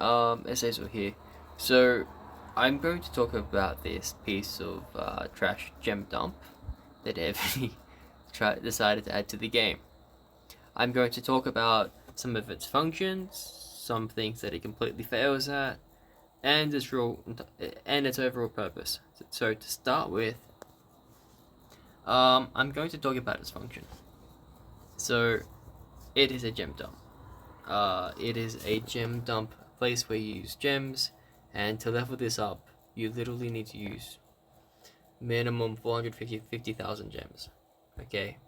It says so here. So, I'm going to talk about this piece of trash gem dump that Evony decided to add to the game. I'm going to talk about some of its functions, some things that it completely fails at, and its overall purpose. So to start with, I'm going to talk about its function. So, it is a gem dump. It is a gem dump place where you use gems, and to level this up, you literally need to use minimum 450,000 gems. Okay,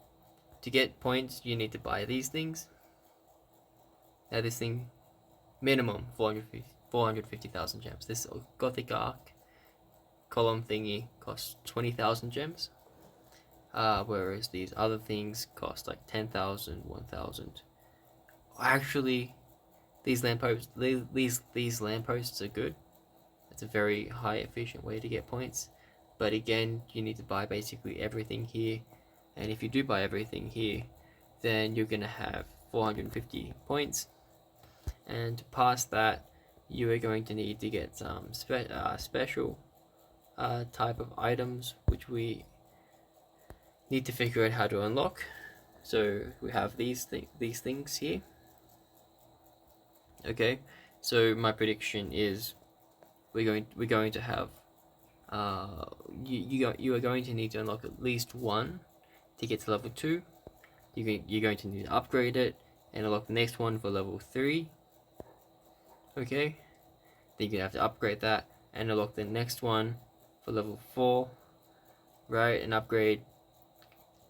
to get points, you need to buy these things. Now, this thing, minimum 450,000 gems. This Gothic Arc column thingy costs 20,000 gems, whereas these other things cost like 10,000, 1,000. Actually, these lampposts are good. It's a very high efficient way to get points, but again, you need to buy basically everything here, and if you do buy everything here, then you're gonna have 450 points, and past that, you are going to need to get some special type of items, which we need to figure out how to unlock. So we have these things here. Okay, so my prediction is we're going to have you are going to need to unlock at least one to get to level 2. You're going to need to upgrade it and unlock the next one for level 3. Okay, then you're gonna have to upgrade that and unlock the next one for level 4, right? And upgrade,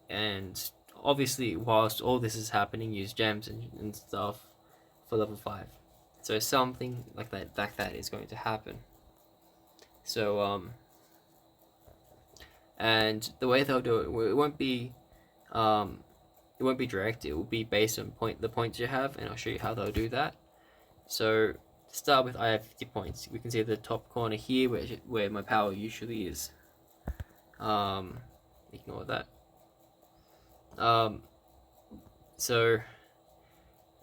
and obviously whilst all this is happening, use gems and stuff for level 5. So something like that is going to happen. So and the way they'll do it, it won't be direct. It will be based on the points you have, and I'll show you how they'll do that. So to start with, I have 50 points. We can see the top corner here where my power usually is. Ignore that. So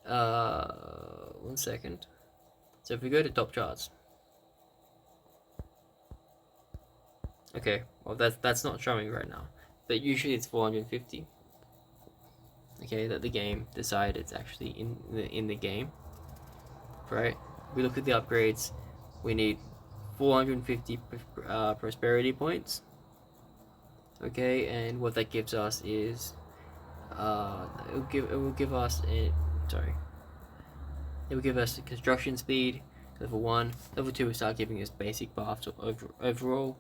1 second. So if we go to top charts, okay, well that's not showing right now, but usually it's 450. Okay, that the game decided it's actually in the game, right? We look at the upgrades. We need 450 prosperity points. Okay, and what that gives us is it will give us the construction speed, level 1. Level 2 will start giving us basic buffs overall,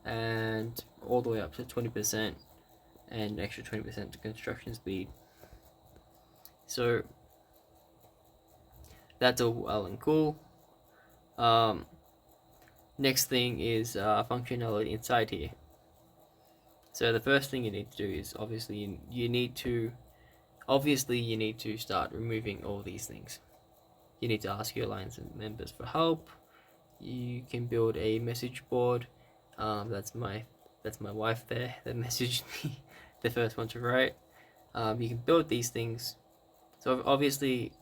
and all the way up to 20% and extra 20% to construction speed. So that's all well and cool. Next thing is functionality inside here. So the first thing you need to do is obviously you need to start removing all these things. You need to ask your alliance members for help. You can build a message board. That's my wife there that messaged me, the first one to write. You can build these things. So obviously,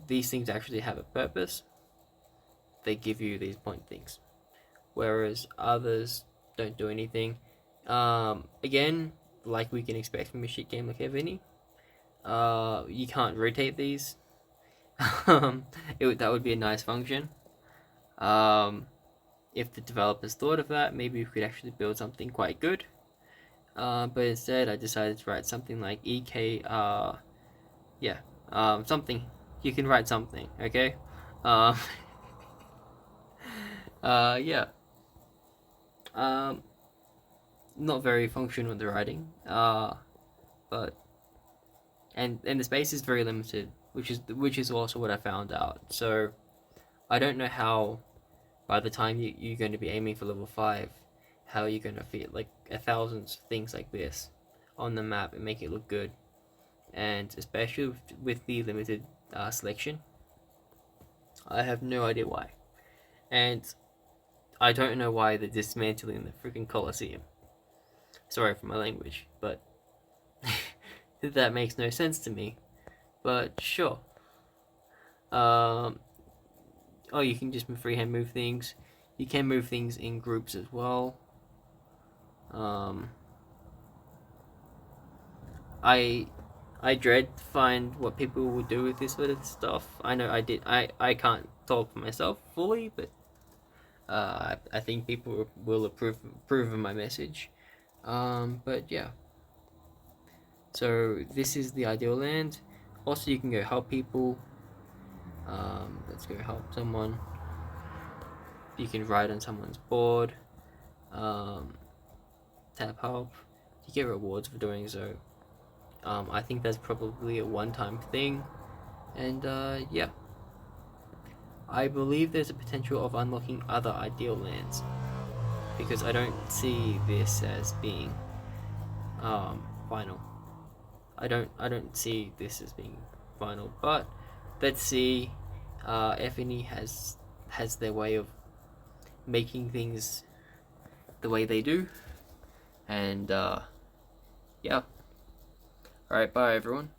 these things actually have a purpose. They give you these point things, whereas others don't do anything. Again, like we can expect from a shit game like Evony, you can't rotate these. That would be a nice function. If the developers thought of that, maybe we could actually build something quite good. But instead, I decided to write something like EK. Something. You can write something, okay? Yeah. Not very functional with the writing. But and the space is very limited, which is also what I found out. So I don't know how, by the time you're going to be aiming for level 5, how you're going to fit like 1,000 things like this on the map and make it look good, and especially with the limited selection. I have no idea why, and I don't know why they're dismantling the freaking Colosseum. Sorry for my language, but that makes no sense to me. But sure. Oh, you can just freehand move things. You can move things in groups as well. I dread to find what people will do with this sort of stuff. I know I can't talk for myself fully, but I think people will approve of my message. But yeah. So this is the ideal land. Also, you can go help people. Let's go help someone. You can ride on someone's board. Tap help. You get rewards for doing so. I think that's probably a one-time thing. And yeah. I believe there's a potential of unlocking other ideal lands. Because I don't see this as being final. I don't see this as being final, but let's see. Evony has their way of making things the way they do, and yeah. All right, bye everyone.